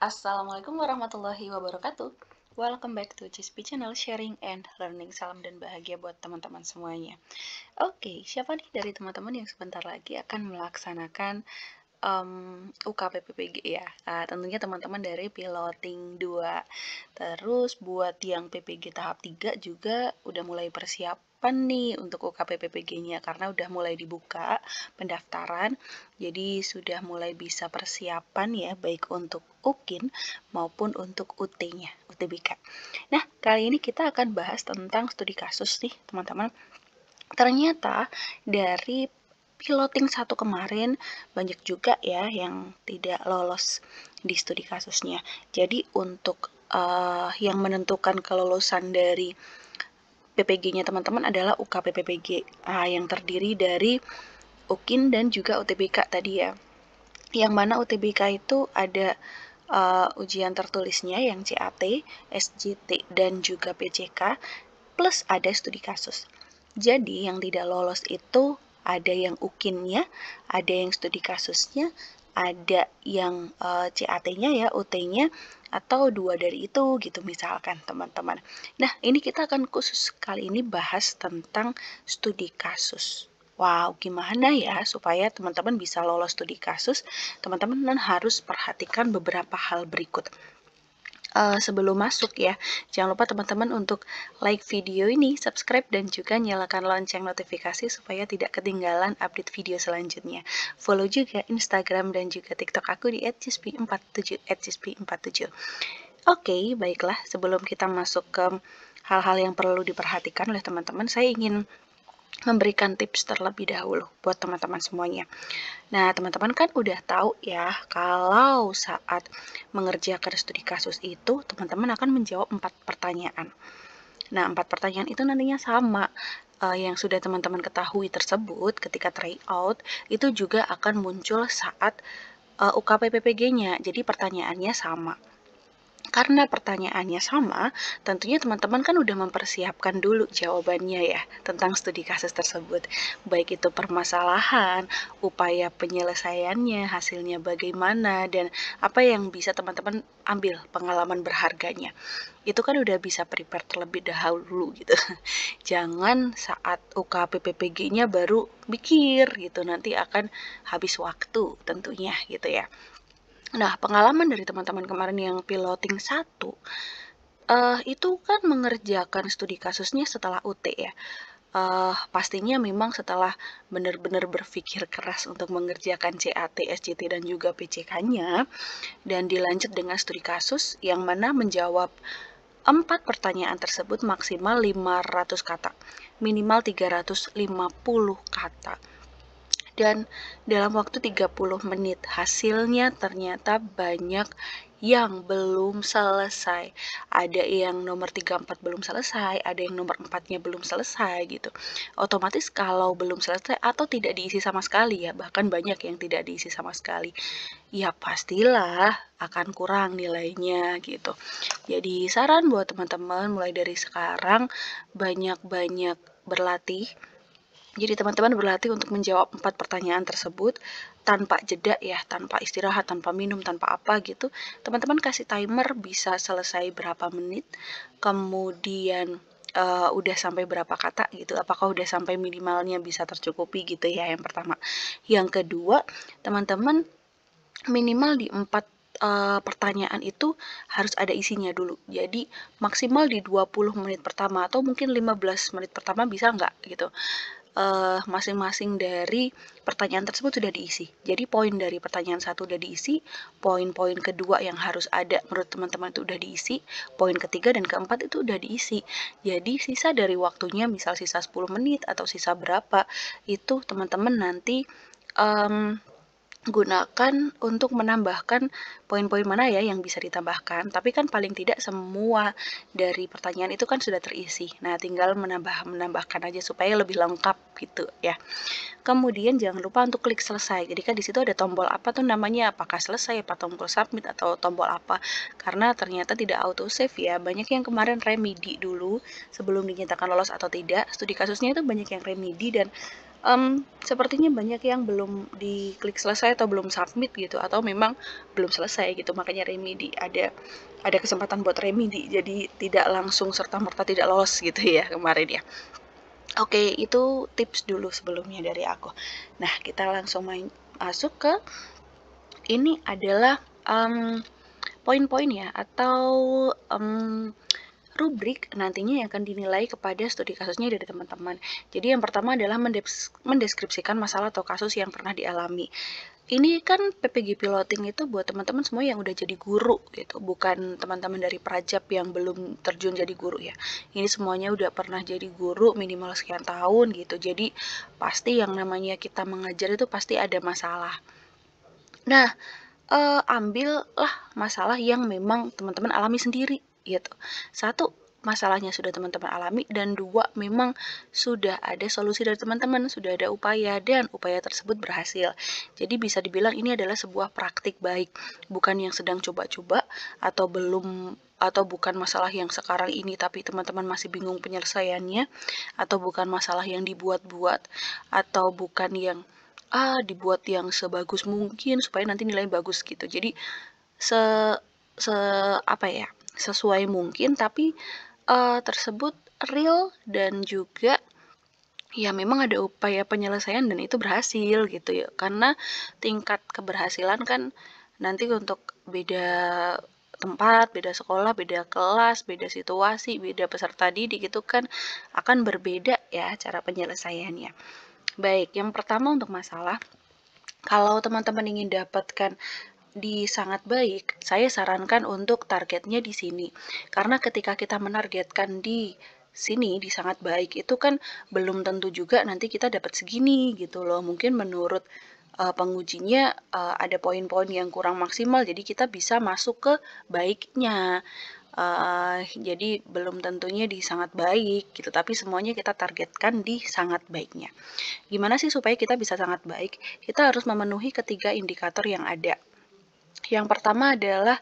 Assalamualaikum warahmatullahi wabarakatuh. Welcome back to CSP Channel Sharing and Learning. Salam dan bahagia buat teman-teman semuanya. Oke, siapa nih dari teman-teman yang sebentar lagi akan melaksanakan UKPPPG ya? Tentunya teman-teman dari piloting 2. Terus buat yang PPG tahap 3 juga udah mulai persiapan nih untuk UKPPPG-nya karena udah mulai dibuka pendaftaran. Jadi sudah mulai bisa persiapan ya baik untuk UKIN maupun untuk UT-nya, UTBK. Nah, kali ini kita akan bahas tentang studi kasus nih, teman-teman. Ternyata dari piloting 1 kemarin banyak juga ya yang tidak lolos di studi kasusnya. Jadi untuk yang menentukan kelulusan dari PPG-nya teman-teman adalah UKPPPG yang terdiri dari UKIN dan juga UTBK tadi ya. Yang mana UTBK itu ada ujian tertulisnya yang CAT, SJT, dan juga PCK, plus ada studi kasus. Jadi yang tidak lolos itu ada yang UKIN-nya, ada yang studi kasusnya, ada yang CAT-nya ya, UT-nya, atau 2 dari itu gitu misalkan teman-teman. Nah, ini kita akan khusus kali ini bahas tentang studi kasus. Wow, gimana ya supaya teman-teman bisa lolos studi kasus? Teman-teman harus perhatikan beberapa hal berikut. Sebelum masuk ya, jangan lupa teman-teman untuk like video ini, subscribe, dan juga nyalakan lonceng notifikasi supaya tidak ketinggalan update video selanjutnya. Follow juga Instagram dan juga TikTok aku di @cispi47, @cispi47. Oke, baiklah. Sebelum kita masuk ke hal-hal yang perlu diperhatikan oleh teman-teman, saya ingin memberikan tips terlebih dahulu buat teman-teman semuanya. Nah, teman-teman kan udah tahu ya, kalau saat mengerjakan studi kasus itu, teman-teman akan menjawab 4 pertanyaan. Nah, 4 pertanyaan itu nantinya sama. Yang sudah teman-teman ketahui tersebut ketika tryout, itu juga akan muncul saat UKPPPG-nya. Jadi pertanyaannya sama. Karena pertanyaannya sama, tentunya teman-teman kan udah mempersiapkan dulu jawabannya ya tentang studi kasus tersebut. Baik itu permasalahan, upaya penyelesaiannya, hasilnya bagaimana, dan apa yang bisa teman-teman ambil pengalaman berharganya. Itu kan udah bisa prepare terlebih dahulu gitu. Jangan saat UKPPPG-nya baru mikir gitu, nanti akan habis waktu tentunya gitu ya. Nah, pengalaman dari teman-teman kemarin yang piloting 1, itu kan mengerjakan studi kasusnya setelah UT ya. Pastinya memang setelah benar-benar berpikir keras untuk mengerjakan CAT, SJT, dan juga PCK-nya, dan dilanjut dengan studi kasus yang mana menjawab 4 pertanyaan tersebut maksimal 500 kata, minimal 350 kata. Dan dalam waktu 30 menit hasilnya ternyata banyak yang belum selesai. Ada yang nomor 34 belum selesai, ada yang nomor 4-nya belum selesai gitu. Otomatis kalau belum selesai atau tidak diisi sama sekali ya, bahkan banyak yang tidak diisi sama sekali, ya pastilah akan kurang nilainya gitu. Jadi saran buat teman-teman mulai dari sekarang banyak-banyak berlatih. Jadi teman-teman berlatih untuk menjawab 4 pertanyaan tersebut tanpa jeda ya, tanpa istirahat, tanpa minum, tanpa apa gitu. Teman-teman kasih timer bisa selesai berapa menit, kemudian udah sampai berapa kata gitu, apakah udah sampai minimalnya bisa tercukupi gitu ya yang pertama. Yang kedua, teman-teman minimal di 4 pertanyaan itu harus ada isinya dulu. Jadi maksimal di 20 menit pertama atau mungkin 15 menit pertama bisa nggak gitu. Masing-masing dari pertanyaan tersebut sudah diisi. Jadi poin dari pertanyaan 1 udah diisi, poin-poin kedua yang harus ada menurut teman-teman itu udah diisi, poin ketiga dan keempat itu udah diisi. Jadi sisa dari waktunya misal sisa 10 menit atau sisa berapa, itu teman-teman nanti gunakan untuk menambahkan poin-poin mana ya yang bisa ditambahkan, tapi kan paling tidak semua dari pertanyaan itu kan sudah terisi. Nah, tinggal menambahkan aja supaya lebih lengkap gitu ya. Kemudian jangan lupa untuk klik selesai. Jadi kan di situ ada tombol apa tuh namanya, apakah selesai, apa tombol submit atau tombol apa. Karena ternyata tidak auto save ya. Banyak yang kemarin remedi dulu sebelum dinyatakan lolos atau tidak. Studi kasusnya itu banyak yang remedi dan Sepertinya banyak yang belum diklik selesai atau belum submit gitu, atau memang belum selesai gitu, makanya remedi ada kesempatan buat remedi, jadi tidak langsung serta-merta tidak lolos gitu ya kemarin ya. Oke, itu tips dulu sebelumnya dari aku. Nah, kita langsung masuk ke ini adalah poin-poin ya atau rubrik nantinya yang akan dinilai kepada studi kasusnya dari teman-teman. Jadi yang pertama adalah mendeskripsikan masalah atau kasus yang pernah dialami. Ini kan PPG piloting itu buat teman-teman semua yang udah jadi guru gitu, bukan teman-teman dari Prajab yang belum terjun jadi guru ya. Ini semuanya udah pernah jadi guru minimal sekian tahun gitu. Jadi pasti yang namanya kita mengajar itu pasti ada masalah. Nah, ambillah masalah yang memang teman-teman alami sendiri gitu. Satu, masalahnya sudah teman-teman alami, dan dua, memang sudah ada solusi dari teman-teman, sudah ada upaya dan upaya tersebut berhasil. Jadi bisa dibilang ini adalah sebuah praktik baik, bukan yang sedang coba-coba atau belum atau bukan masalah yang sekarang ini tapi teman-teman masih bingung penyelesaiannya, atau bukan masalah yang dibuat-buat, atau bukan yang dibuat yang sebagus mungkin supaya nanti nilai bagus gitu. Jadi se se apa ya, sesuai mungkin tapi tersebut real dan juga ya memang ada upaya penyelesaian dan itu berhasil gitu ya. Karena tingkat keberhasilan kan nanti untuk beda tempat, beda sekolah, beda kelas, beda situasi, beda peserta didik itu kan akan berbeda ya cara penyelesaiannya. Baik, yang pertama untuk masalah, kalau teman-teman ingin dapatkan di sangat baik, saya sarankan untuk targetnya di sini. Karena ketika kita menargetkan di sini, di sangat baik, itu kan belum tentu juga nanti kita dapat segini gitu loh. Mungkin menurut pengujinya ada poin-poin yang kurang maksimal, jadi kita bisa masuk ke baiknya. Jadi belum tentunya di sangat baik gitu, tapi semuanya kita targetkan di sangat baiknya. Gimana sih supaya kita bisa sangat baik? Kita harus memenuhi ketiga indikator yang ada. Yang pertama adalah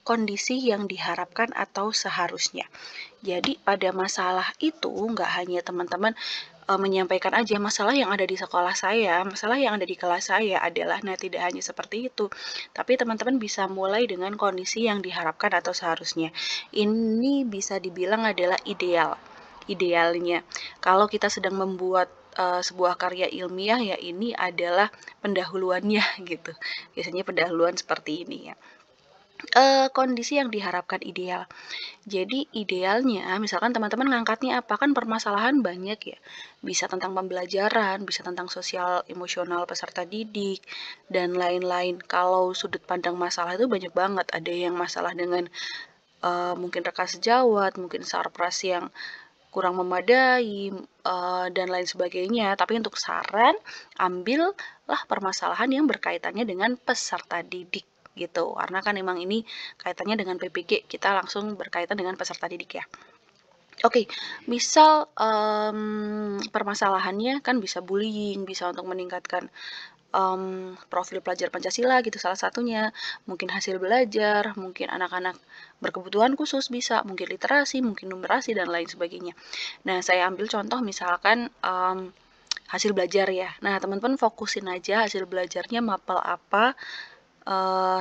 kondisi yang diharapkan atau seharusnya. Jadi pada masalah itu nggak hanya teman-teman menyampaikan aja masalah yang ada di sekolah saya, masalah yang ada di kelas saya adalah, nah tidak hanya seperti itu, tapi teman-teman bisa mulai dengan kondisi yang diharapkan atau seharusnya. Ini bisa dibilang adalah idealnya. Kalau kita sedang membuat sebuah karya ilmiah ya ini adalah pendahuluannya gitu. Biasanya pendahuluan seperti ini ya. Kondisi yang diharapkan ideal. Jadi idealnya misalkan teman-teman ngangkatnya apa, kan permasalahan banyak ya. Bisa tentang pembelajaran, bisa tentang sosial emosional peserta didik, dan lain-lain. Kalau sudut pandang masalah itu banyak banget. Ada yang masalah dengan mungkin reka sejawat, mungkin sarpras yang kurang memadai, dan lain sebagainya. Tapi untuk saran, ambillah permasalahan yang berkaitannya dengan peserta didik gitu. Karena kan emang ini kaitannya dengan PPG, kita langsung berkaitan dengan peserta didik ya. Oke, misal permasalahannya kan bisa bullying, bisa untuk meningkatkan profil pelajar Pancasila gitu salah satunya, mungkin hasil belajar, mungkin anak-anak berkebutuhan khusus bisa, mungkin literasi, mungkin numerasi dan lain sebagainya. Nah, saya ambil contoh misalkan hasil belajar ya. Nah, teman-teman fokusin aja hasil belajarnya mapel apa,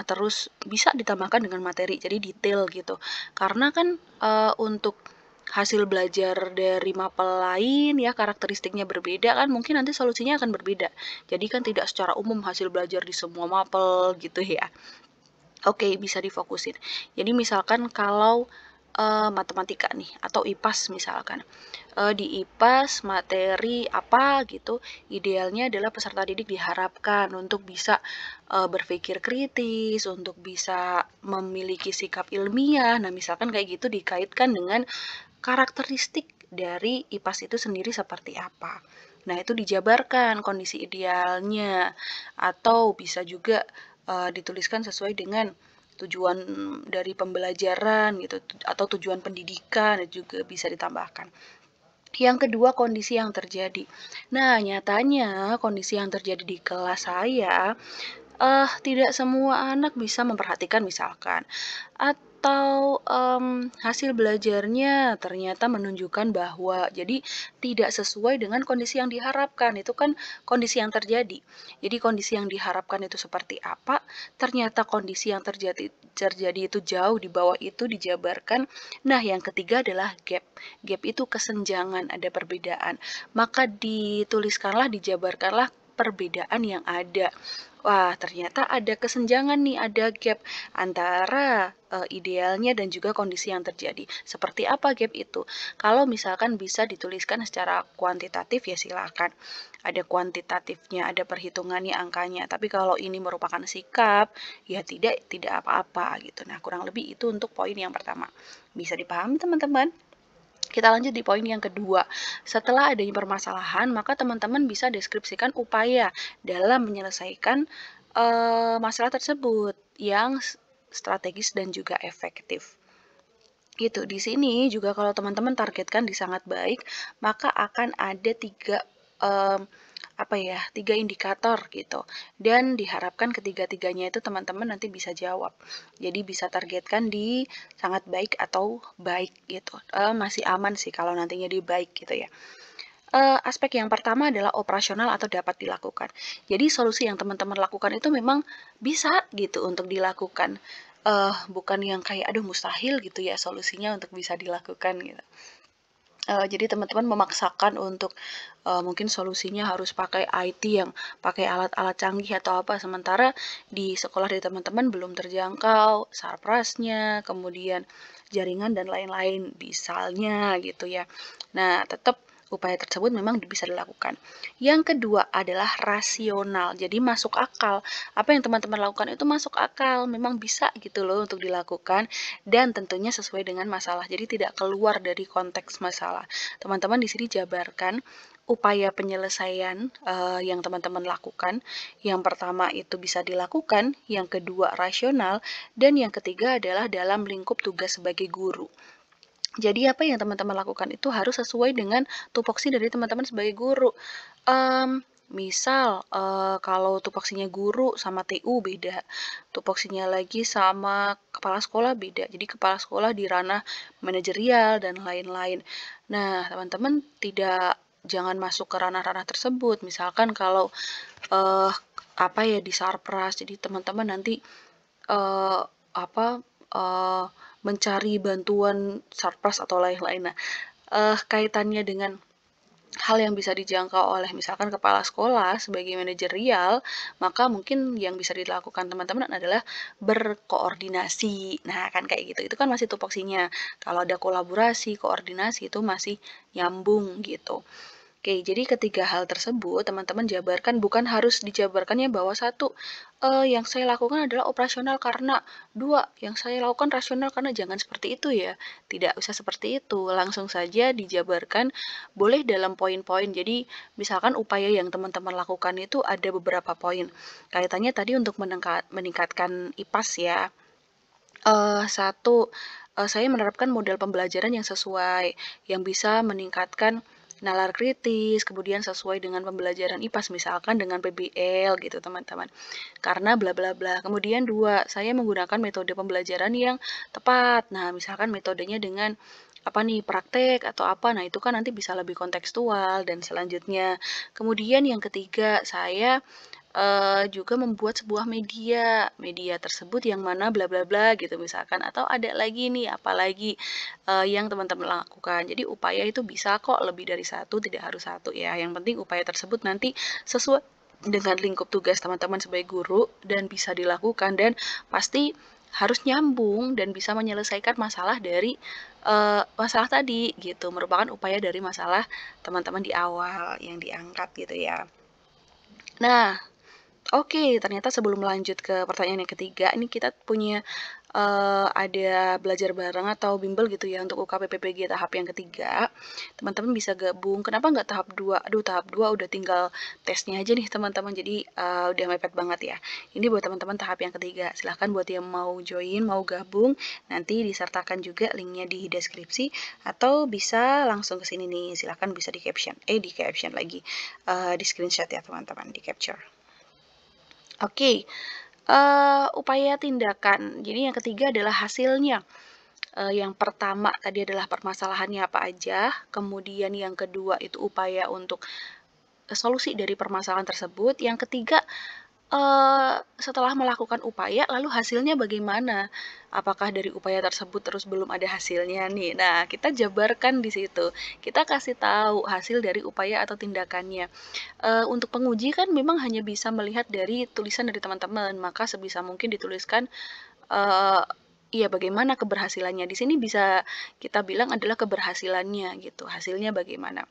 terus bisa ditambahkan dengan materi, jadi detail gitu. Karena kan untuk hasil belajar dari mapel lain ya karakteristiknya berbeda kan mungkin nanti solusinya akan berbeda. Jadi kan tidak secara umum hasil belajar di semua mapel gitu ya. Oke, bisa difokusin. Jadi misalkan kalau matematika nih atau IPAS misalkan. Di IPAS materi apa gitu, idealnya adalah peserta didik diharapkan untuk bisa berpikir kritis, untuk bisa memiliki sikap ilmiah. Nah, misalkan kayak gitu dikaitkan dengan karakteristik dari IPAS itu sendiri seperti apa. Nah, itu dijabarkan kondisi idealnya atau bisa juga dituliskan sesuai dengan tujuan dari pembelajaran gitu atau tujuan pendidikan juga bisa ditambahkan. Yang kedua, kondisi yang terjadi. Nah, nyatanya kondisi yang terjadi di kelas saya tidak semua anak bisa memperhatikan misalkan atau hasil belajarnya ternyata menunjukkan bahwa jadi tidak sesuai dengan kondisi yang diharapkan, itu kan kondisi yang terjadi. Jadi kondisi yang diharapkan itu seperti apa, ternyata kondisi yang terjadi itu jauh di bawah itu dijabarkan. Nah, yang ketiga adalah gap. Gap itu kesenjangan, ada perbedaan. Maka dituliskanlah, dijabarkanlah perbedaan yang ada. Wah, ternyata ada kesenjangan nih, ada gap antara idealnya dan juga kondisi yang terjadi. Seperti apa gap itu? Kalau misalkan bisa dituliskan secara kuantitatif ya silakan. Ada kuantitatifnya, ada perhitungannya, angkanya. Tapi kalau ini merupakan sikap, ya tidak apa-apa gitu. Nah, kurang lebih itu untuk poin yang pertama. Bisa dipahami teman-teman? Kita lanjut di poin yang kedua. Setelah adanya permasalahan, maka teman-teman bisa deskripsikan upaya dalam menyelesaikan masalah tersebut yang strategis dan juga efektif. Gitu. Di sini juga kalau teman-teman targetkan di sangat baik, maka akan ada tiga indikator gitu. Dan diharapkan ketiga-tiganya itu teman-teman nanti bisa jawab. Jadi bisa targetkan di sangat baik atau baik gitu. Masih aman sih kalau nantinya di baik gitu ya. Aspek yang pertama adalah operasional atau dapat dilakukan. Jadi solusi yang teman-teman lakukan itu memang bisa gitu untuk dilakukan. Bukan yang kayak aduh mustahil gitu ya solusinya untuk bisa dilakukan gitu. Jadi teman-teman memaksakan untuk mungkin solusinya harus pakai IT yang pakai alat-alat canggih atau apa, sementara di sekolah dari teman-teman belum terjangkau sarprasnya, kemudian jaringan dan lain-lain, misalnya gitu ya. Nah, tetap upaya tersebut memang bisa dilakukan. Yang kedua adalah rasional, jadi masuk akal. Apa yang teman-teman lakukan itu masuk akal, memang bisa gitu loh untuk dilakukan dan tentunya sesuai dengan masalah. Jadi tidak keluar dari konteks masalah. Teman-teman di sini jabarkan upaya penyelesaian yang teman-teman lakukan. Yang pertama itu bisa dilakukan, yang kedua rasional, dan yang ketiga adalah dalam lingkup tugas sebagai guru. Jadi apa yang teman-teman lakukan itu harus sesuai dengan tupoksi dari teman-teman sebagai guru. Misal kalau tupoksinya guru sama TU beda, tupoksinya lagi sama kepala sekolah beda. Jadi kepala sekolah di ranah manajerial dan lain-lain. Nah, teman-teman jangan masuk ke ranah-ranah tersebut. Misalkan kalau di sarpras, jadi teman-teman nanti eh, apa mencari bantuan sarpras atau lain-lain. Nah, kaitannya dengan hal yang bisa dijangkau oleh misalkan kepala sekolah sebagai manajerial, maka mungkin yang bisa dilakukan teman-teman adalah berkoordinasi. Nah, kan kayak gitu. Itu kan masih tupoksinya. Kalau ada kolaborasi, koordinasi itu masih nyambung gitu. Oke, jadi ketiga hal tersebut teman-teman jabarkan, bukan harus dijabarkannya bahwa satu, yang saya lakukan adalah operasional karena, dua, yang saya lakukan rasional karena, jangan seperti itu ya. Tidak usah seperti itu, langsung saja dijabarkan, boleh dalam poin-poin. Jadi misalkan upaya yang teman-teman lakukan itu ada beberapa poin. Kaitannya tadi untuk meningkatkan IPAS ya. Satu, saya menerapkan model pembelajaran yang sesuai, yang bisa meningkatkan nalar kritis, kemudian sesuai dengan pembelajaran IPAS, misalkan dengan PBL gitu teman-teman. Karena bla bla bla. Kemudian dua, saya menggunakan metode pembelajaran yang tepat. Nah, misalkan metodenya dengan apa nih, praktek atau apa. Nah, itu kan nanti bisa lebih kontekstual dan selanjutnya. Kemudian yang ketiga, saya juga membuat sebuah media tersebut yang mana bla bla bla gitu misalkan, atau ada lagi nih apalagi yang teman-teman lakukan. Jadi upaya itu bisa kok lebih dari satu, tidak harus satu ya. Yang penting upaya tersebut nanti sesuai dengan lingkup tugas teman-teman sebagai guru dan bisa dilakukan, dan pasti harus nyambung dan bisa menyelesaikan masalah dari masalah tadi gitu, merupakan upaya dari masalah teman-teman di awal yang diangkat gitu ya. Nah, oke, ternyata sebelum lanjut ke pertanyaan yang ketiga, ini kita punya ada belajar bareng atau bimbel gitu ya untuk UKPPPG tahap yang ketiga. Teman-teman bisa gabung. Kenapa nggak tahap 2? Aduh, tahap 2 udah tinggal tesnya aja nih teman-teman. Jadi udah mepet banget ya. Ini buat teman-teman tahap yang ketiga. Silahkan buat yang mau join, mau gabung, nanti disertakan juga linknya di deskripsi, atau bisa langsung ke sini nih. Silahkan bisa di caption. Di caption lagi. Di screenshot ya teman-teman, di capture. Oke, Upaya tindakan. Jadi yang ketiga adalah hasilnya. Yang pertama tadi adalah permasalahannya apa aja, kemudian yang kedua itu upaya untuk solusi dari permasalahan tersebut, yang ketiga, setelah melakukan upaya lalu hasilnya bagaimana? Apakah dari upaya tersebut terus belum ada hasilnya nih? Nah, kita jabarkan di situ, kita kasih tahu hasil dari upaya atau tindakannya. Untuk penguji kan memang hanya bisa melihat dari tulisan dari teman-teman, maka sebisa mungkin dituliskan, eee, iya bagaimana keberhasilannya. Di sini bisa kita bilang adalah keberhasilannya gitu, hasilnya bagaimana.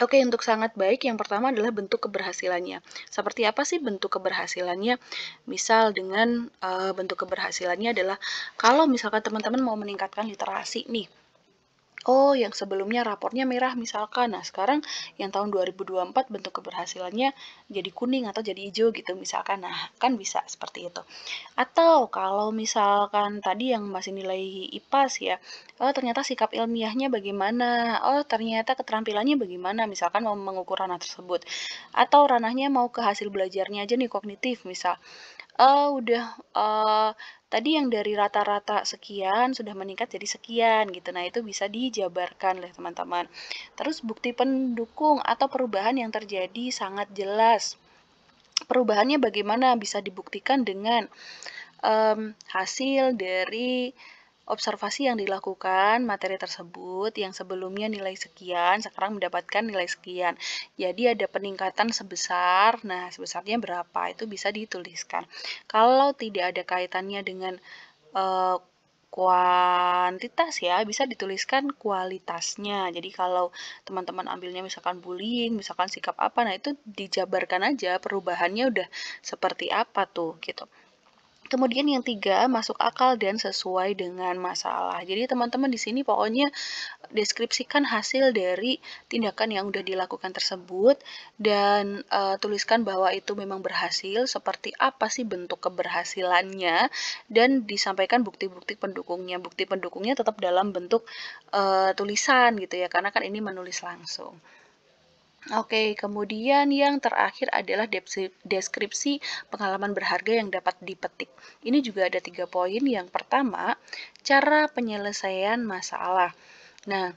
Oke, untuk sangat baik yang pertama adalah bentuk keberhasilannya. Seperti apa sih bentuk keberhasilannya? Misal dengan, bentuk keberhasilannya adalah kalau misalkan teman-teman mau meningkatkan literasi nih, oh, yang sebelumnya raportnya merah misalkan. Nah, sekarang yang tahun 2024 bentuk keberhasilannya jadi kuning atau jadi hijau gitu misalkan. Nah, kan bisa seperti itu. Atau kalau misalkan tadi yang masih nilai IPAS ya, oh ternyata sikap ilmiahnya bagaimana, oh ternyata keterampilannya bagaimana, misalkan mau mengukur ranah tersebut. Atau ranahnya mau ke hasil belajarnya aja nih kognitif misal. Udah, tadi yang dari rata-rata sekian sudah meningkat jadi sekian gitu. Nah, itu bisa dijabarkan oleh teman-teman. Terus bukti pendukung atau perubahan yang terjadi sangat jelas. Perubahannya bagaimana? Bisa dibuktikan dengan hasil dari observasi yang dilakukan materi tersebut yang sebelumnya nilai sekian, sekarang mendapatkan nilai sekian. Jadi ada peningkatan sebesar, nah sebesarnya berapa itu bisa dituliskan. Kalau tidak ada kaitannya dengan eh, kuantitas ya, bisa dituliskan kualitasnya. Jadi kalau teman-teman ambilnya misalkan bullying, misalkan sikap apa, nah itu dijabarkan aja perubahannya udah seperti apa tuh gitu. Kemudian yang tiga, masuk akal dan sesuai dengan masalah. Jadi teman-teman di sini pokoknya deskripsikan hasil dari tindakan yang udah dilakukan tersebut dan tuliskan bahwa itu memang berhasil, seperti apa sih bentuk keberhasilannya dan disampaikan bukti-bukti pendukungnya. Bukti pendukungnya tetap dalam bentuk tulisan gitu ya, karena kan ini menulis langsung. Oke, kemudian yang terakhir adalah deskripsi pengalaman berharga yang dapat dipetik. Ini juga ada 3 poin. Yang pertama, cara penyelesaian masalah. Nah,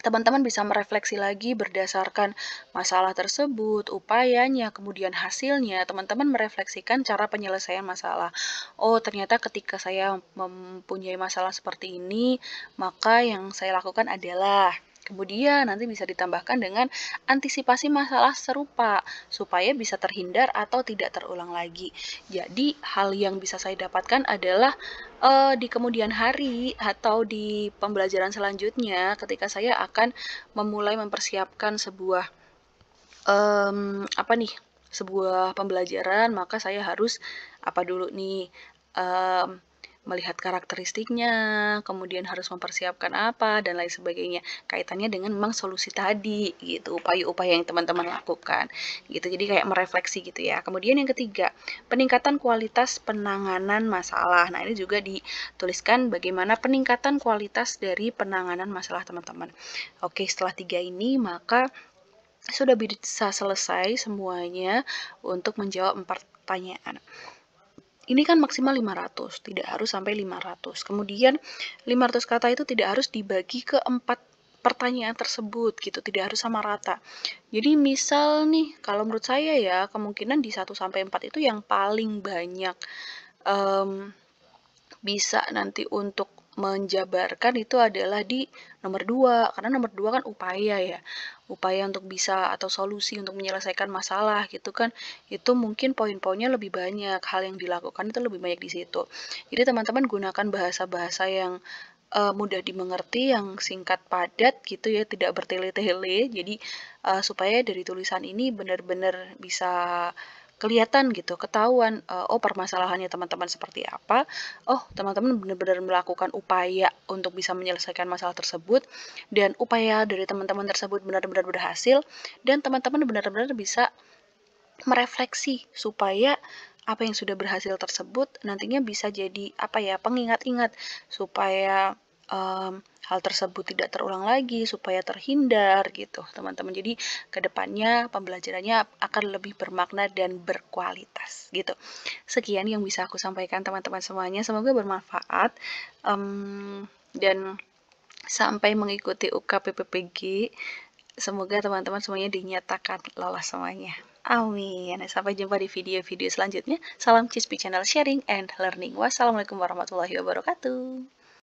teman-teman bisa merefleksi lagi berdasarkan masalah tersebut, upayanya, kemudian hasilnya. Teman-teman merefleksikan cara penyelesaian masalah. Oh, ternyata ketika saya mempunyai masalah seperti ini, maka yang saya lakukan adalah kemudian nanti bisa ditambahkan dengan antisipasi masalah serupa supaya bisa terhindar atau tidak terulang lagi. Jadi hal yang bisa saya dapatkan adalah di kemudian hari atau di pembelajaran selanjutnya ketika saya akan memulai mempersiapkan sebuah apa nih, sebuah pembelajaran, maka saya harus apa dulu nih, mmm, melihat karakteristiknya, kemudian harus mempersiapkan apa, dan lain sebagainya. Kaitannya dengan memang solusi tadi, gitu, upaya-upaya yang teman-teman lakukan, gitu. Jadi kayak merefleksi gitu ya. Kemudian yang ketiga, peningkatan kualitas penanganan masalah. Nah, ini juga dituliskan bagaimana peningkatan kualitas dari penanganan masalah teman-teman. Oke, setelah 3 ini, maka sudah bisa selesai semuanya untuk menjawab 4 pertanyaan. Ini kan maksimal 500, tidak harus sampai 500. Kemudian 500 kata itu tidak harus dibagi ke 4 pertanyaan tersebut gitu, tidak harus sama rata. Jadi misal nih, kalau menurut saya ya, kemungkinan di 1 sampai 4 itu yang paling banyak um, bisa nanti untuk menjabarkan itu adalah di nomor 2, karena nomor 2 kan upaya ya. Upaya untuk bisa atau solusi untuk menyelesaikan masalah gitu kan. Itu mungkin poin-poinnya lebih banyak, hal yang dilakukan itu lebih banyak di situ. Jadi teman-teman gunakan bahasa-bahasa yang mudah dimengerti, yang singkat padat gitu ya, tidak bertele-tele. Jadi supaya dari tulisan ini benar-benar bisa kelihatan gitu, ketahuan, oh permasalahannya teman-teman seperti apa, oh teman-teman benar-benar melakukan upaya untuk bisa menyelesaikan masalah tersebut, dan upaya dari teman-teman tersebut benar-benar berhasil, dan teman-teman benar-benar bisa merefleksi supaya apa yang sudah berhasil tersebut nantinya bisa jadi apa ya, pengingat-ingat supaya hal tersebut tidak terulang lagi supaya terhindar gitu teman-teman. Jadi kedepannya pembelajarannya akan lebih bermakna dan berkualitas gitu. Sekian yang bisa aku sampaikan teman-teman semuanya, semoga bermanfaat, dan sampai mengikuti UKPPPG, semoga teman-teman semuanya dinyatakan lolos semuanya. Amin. Sampai jumpa di video-video selanjutnya. Salam Cispi Channel Sharing and Learning. Wassalamualaikum warahmatullahi wabarakatuh.